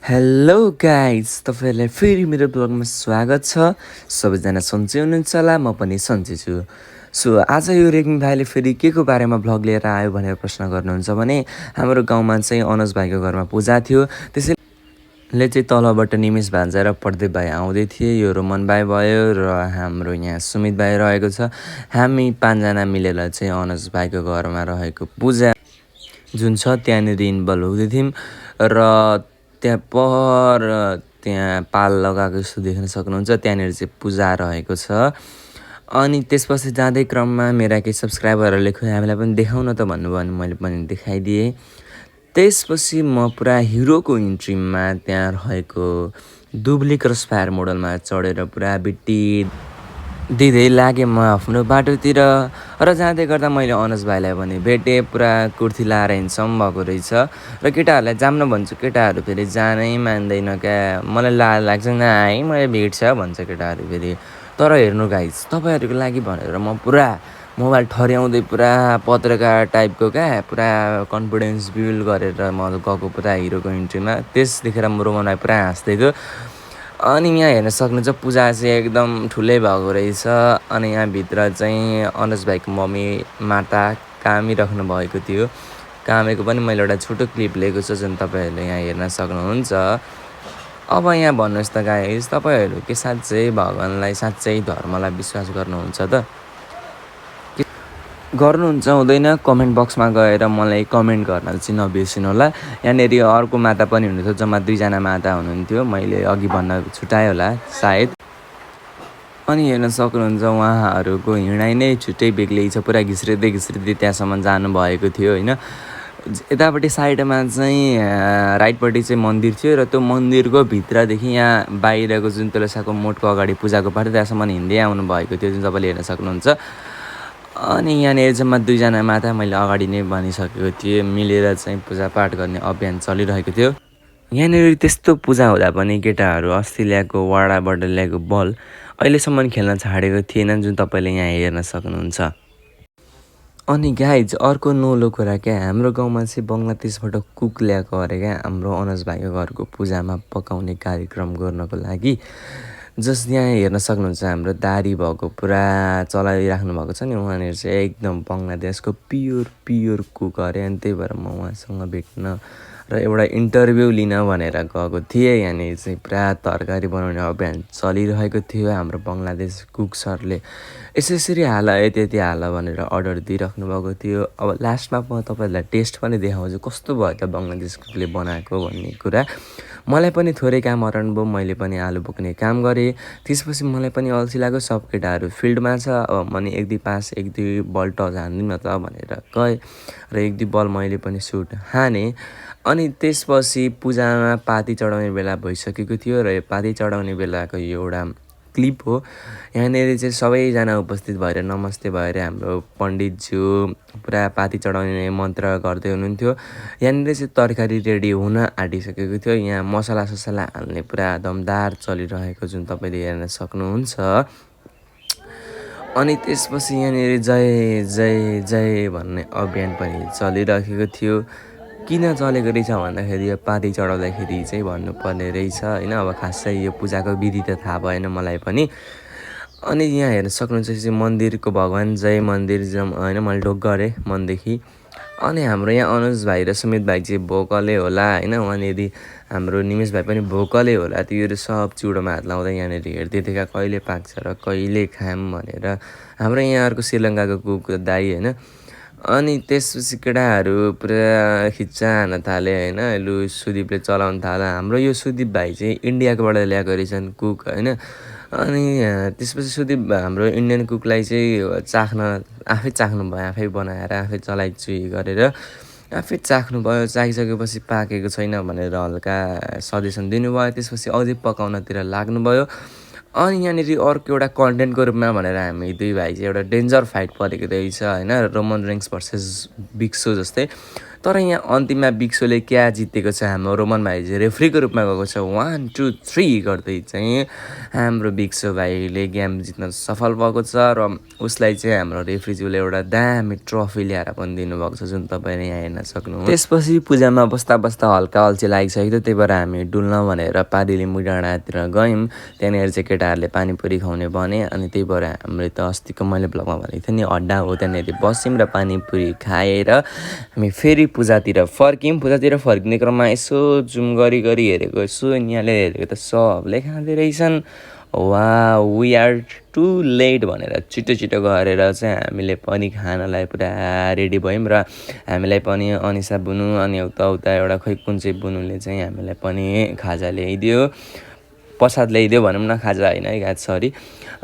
Hello guys तपाईँहरूलाई फेरि मेरो ब्लगमा स्वागत छ। सबैजना सन्चै हुनुहुन्छ होला, म पनि सन्चै छु। सो आज यो रेग्मी भाइले फेरि के को बारेमा भ्लग लिएर आयो भनेर प्रश्न गर्नुहुन्छ भने हाम्रो गाउँमा चाहिँ अनुज भाइको घरमा पूजा थियो। त्यसैले चाहिँ तलबाट निमेश भान्जा र प्रदीप भाइ आउँदै थिए। यो रोमन भाइ भयो र हाम्रो यहाँ सुमित भाइ रहेको छ। हामी पाँचजना मिलेर चाहिँ अनुज भाइको घरमा रहेको पूजा जुन छ त्यहाँनिर इन्भल्भ हुँदै थियौँ र त्यहाँ पाल लगाएको जस्तो देख्न सक्नुहुन्छ। त्यहाँनिर चाहिँ पूजा रहेको छ। अनि त्यसपछि जाँदै क्रममा मेरा केही सब्सक्राइबरहरूले खोइ हामीलाई पनि देखाउन त भन्नुभयो भने मैले पनि देखाइदिएँ। त्यसपछि म पुरा हिरोको इन्ट्रिममा त्यहाँ रहेको दुब्ली क्रस फायर मोडलमा चढेर पुरा बिट्टी दिँदै लागेँ म आफ्नो बाटोतिर। र जाँदै गर्दा मैले अनुज भाइलाई भने भेटेँ, पुरा कुर्ती लाएर हिँड्छौँ भएको रहेछ। र केटाहरूलाई जाम्न भन्छु, केटाहरू फेरि जानै मान्दैन क्या। मलाई लाग्छ न है मैले भेट्छ भन्छ केटाहरू फेरि। तर हेर्नु गाइज, तपाईँहरूको लागि भनेर म पुरा मोबाइल ठर्याउँदै पुरा पत्रकार टाइपको क्या पुरा कन्फिडेन्स बिल्ड गरेर म गएको पुरा हिरोको इन्ट्रीमा। त्यस देखेर म रोमन भाइ पुरा हाँस्दै थियो। अनि यहाँ हेर्न सक्नुहुन्छ पूजा चाहिँ एकदम ठुलै भएको रहेछ। अनि यहाँभित्र चाहिँ अनुज भाइको मम्मी माता कामिराख्नु भएको थियो। कामेको पनि मैले एउटा छोटो क्लिप लिएको छु जुन तपाईँहरूले यहाँ हेर्न सक्नुहुन्छ। अब यहाँ भन्नुहोस् त गाइस, तपाईँहरू के साँच्चै भगवान्लाई, साँच्चै धर्मलाई विश्वास गर्नुहुन्छ त? गर्नुहुन्छ हुँदैन? कमेन्ट बक्समा गएर मलाई कमेन्ट गर्न चाहिँ नबिर्सिनु होला। यहाँनिर अर्को माता पनि हुनुहुन्थ्यो, जम्मा 2जना माता हुनुहुन्थ्यो, मैले अघि भन्न छुट्याएँ होला सायद। अनि हेर्न सक्नुहुन्छ उहाँहरूको हिँडाइ नै छुट्टै बेग्लै छ। पुरा घिस्रिँदै त्यहाँसम्म जानुभएको थियो होइन। यतापट्टि साइडमा चाहिँ राइटपट्टि चाहिँ मन्दिर थियो र त्यो मन्दिरको भित्रदेखि यहाँ बाहिरको जुन तुलसाको मोठको अगाडि पूजाको पाठ त्यहाँसम्म हिँड्दै आउनुभएको थियो, जुन तपाईँले हेर्न सक्नुहुन्छ। अनि यहाँनिर जम्मा 2जना माता मैले अगाडि नै भनिसकेको थिएँ, मिलेर चाहिँ पूजापाठ गर्ने अभियान चलिरहेको थियो। यहाँनिर त्यस्तो पूजा हुँदा पनि केटाहरू अस्ति ल्याएको वाडाबाट ल्याएको बल अहिलेसम्म खेल्न छाडेको थिएन, जुन तपाईँले यहाँ हेर्न सक्नुहुन्छ। अनि गाइज अर्को नौलो कुरा क्या, हाम्रो गाउँमा चाहिँ बङ्गलादेशबाट कुक ल्याएको अरे क्या हाम्रो अनुज भाइको घरको पूजामा पकाउने कार्यक्रम गर्नको लागि। जस यहाँ हेर्न सक्नुहुन्छ हाम्रो दारी भएको पुरा चलाइराख्नु भएको छ नि, उहाँनिर चाहिँ एकदम बङ्गलादेशको प्योर कुक अरे। अनि त्यही भएर म उहाँसँग भेट्न र एउटा इन्टरभ्यू लिन भनेर गएको थिएँ। यहाँनिर चाहिँ पुरा तरकारी बनाउने अभियान चलिरहेको थियो। हाम्रो बङ्गलादेश कुक सरले यसरी हाल त्यति हाल भनेर अर्डर दिइराख्नु भएको थियो। अब लास्टमा म तपाईँहरूलाई टेस्ट पनि देखाउँछु कस्तो भयो त बङ्गलादेश कुकले बनाएको भन्ने कुरा। मलाई पनि थोरै काम हराउनु भयो, मैले पनि आलु बोक्ने काम गरेँ। त्यसपछि मलाई पनि अल्छी लाग्यो, सब केटाहरू फिल्डमा छ, अब मैले 1-2 पास 1-2 बल टच हान्दिनँ न त भनेर गएँ र 1-2 बल मैले पनि सुट हानेँ। अनि त्यसपछि पूजामा पाती चढाउने बेला भइसकेको थियो र यो पाती चढाउने बेलाको यो एउटा क्लिप हो। यहाँनिर चाहिँ सबैजना उपस्थित भएर नमस्ते भएर हाम्रो पण्डितज्यू पुरा पाती चढाउने मन्त्र गर्दै हुनुहुन्थ्यो। यहाँनिर चाहिँ तरकारी रेडी हुन आँटिसकेको थियो। यहाँ मसला हाल्ने पुरा दमदार चलिरहेको जुन तपाईँले हेर्न सक्नुहुन्छ। अनि त्यसपछि यहाँनिर जय जय जय भन्ने अभियान पनि चलिरहेको थियो। किन चलेको रहेछ भन्दाखेरि यो पाती चढाउँदाखेरि चाहिँ भन्नुपर्ने रहेछ होइन। अब खासै यो पूजाको विधि त थाहा भएन मलाई पनि। अनि यहाँ हेर्न सक्नुहुन्छ चाहिँ मन्दिरको भगवान् जय मन्दिर होइन, मैले ढोक गरेँ मनदेखि। अनि हाम्रो यहाँ अनुज भाइ र सुमित भाइ चाहिँ भोकलै होला होइन, उहाँनिर हाम्रो निमेश भाइ पनि भोकलै होला। त्योहरू सब चिउडोमा हात लाउँदा यहाँनिर हेर्दै थियो क्या कहिले पाक्छ र कहिले खाम भनेर। हाम्रो यहाँ अर्को श्रीलङ्काको कुक दाई होइन। अनि त्यसपछि केटाहरू पुरा खिच्चा हान्न थाले होइन। लु सुदीपले चलाउन थाल्यो। हाम्रो यो सुदीप भाइ चाहिँ इन्डियाकोबाट ल्याएको रहेछन् कुक होइन। अनि त्यसपछि सुदीप हाम्रो इन्डियन कुकलाई चाहिँ आफै चाख्नु भयो, आफै बनाएर आफै चलाइचुई गरेर आफै चाख्नुभयो। चाखिसकेपछि पाकेको छैन भनेर हल्का सजेसन दिनुभयो। त्यसपछि अझै पकाउनतिर लाग्नुभयो। अनि यहाँनिर अर्को एउटा कन्टेन्टको रूपमा भनेर हामी 2 भाइ चाहिँ एउटा डेन्जर फाइट परेको रहेछ होइन, Roman Reigns versus big so जस्तै। तर यहाँ अन्तिममा बिक्सोले क्या जितेको छ, हाम्रो रोमन भाइ चाहिँ रेफ्रीको रूपमा गएको छ। 1 2 3 गर्दै चाहिँ हाम्रो बिक्सो भाइले गेम जित्न सफल भएको छ र उसलाई चाहिँ हाम्रो रेफ्रीज्यूले एउटा दामी ट्रफी ल्याएर पनि दिनुभएको छ, जुन तपाईँले यहाँ हेर्न सक्नुहुन्छ। त्यसपछि पूजामा बस्दा बस्दा हल्का अल्छी लागिसकेको थियो, त्यही भएर हामी डुल्न भनेर पारी लिम्बू डाँडातिर गयौँ। त्यहाँनिर चाहिँ केटाहरूले पानीपुरी खुवाउने भने, अनि त्यही भएर हामीले त अस्तिको मैले ब्लगमा भनेको थिएँ नि अड्डा हो, त्यहाँनिर बस्यौँ र पानीपुरी खाएर हामी फेरि पूजातिर फर्क्यौँ। पूजातिर फर्किने क्रममा यसो जुम गरी हेरेको, यसो यहाँले हेरेको त सबले खाँदै रहेछन्। वा वी आर टु लेट भनेर छिटो गरेर चाहिँ हामीले पनि खानालाई पुरा रेडी भयौँ र हामीलाई पनि अनिसा बुनु अनि उता एउटा खोइ कुन चाहिँ बुनुले चाहिँ हामीलाई पनि खाजा ल्याइदियो, प्रसाद ल्याइदियो भनौँ न, खाजा होइन है गाज, सरी।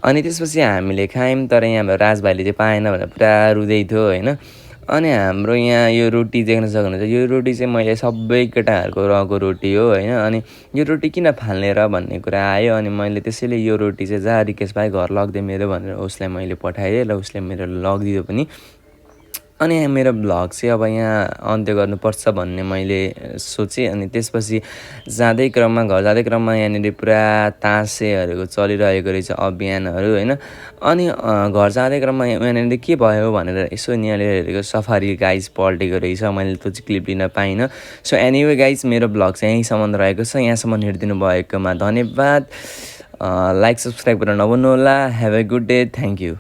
अनि त्यसपछि हामीले खायौँ, तर यहाँ राजभाइले चाहिँ पाएन भनेर पुरा रुँदै थियो होइन। अनि हाम्रो यहाँ यो रोटी देख्न सक्नुहुन्छ, यो रोटी चाहिँ मैले सबै केटाहरूको रहेको रोटी हो होइन। अनि यो रोटी किन फाल्ने र भन्ने कुरा आयो, अनि मैले त्यसैले यो रोटी चाहिँ जहाँ रिकेश भाइ घर लगिदियो मेरो भनेर उसलाई मैले पठाएँ र उसले मेरो लगिदियो पनि। अनि मेरो भ्लग चाहिँ अब यहाँ अन्त्य गर्नुपर्छ भन्ने मैले सोचेँ। अनि त्यसपछि घर जाँदै क्रममा यहाँनिर पुरा तासेहरूको चलिरहेको रहेछ अभियानहरू होइन। अनि घर जाँदै क्रममा यहाँनिर के भयो भनेर यसो यहाँनिर हेरेको सफारी गाइज पल्टेको रहेछ, मैले त्यो चाहिँ क्लिप लिन पाइनँ। सो एनिवे गाइज, मेरो भ्लग चाहिँ यहीँसम्म रहेको छ। यहाँसम्म हेरिदिनु भएकोमा धन्यवाद। लाइक सब्सक्राइब गर्न नभुल्नु होला। Have a good day, thank you.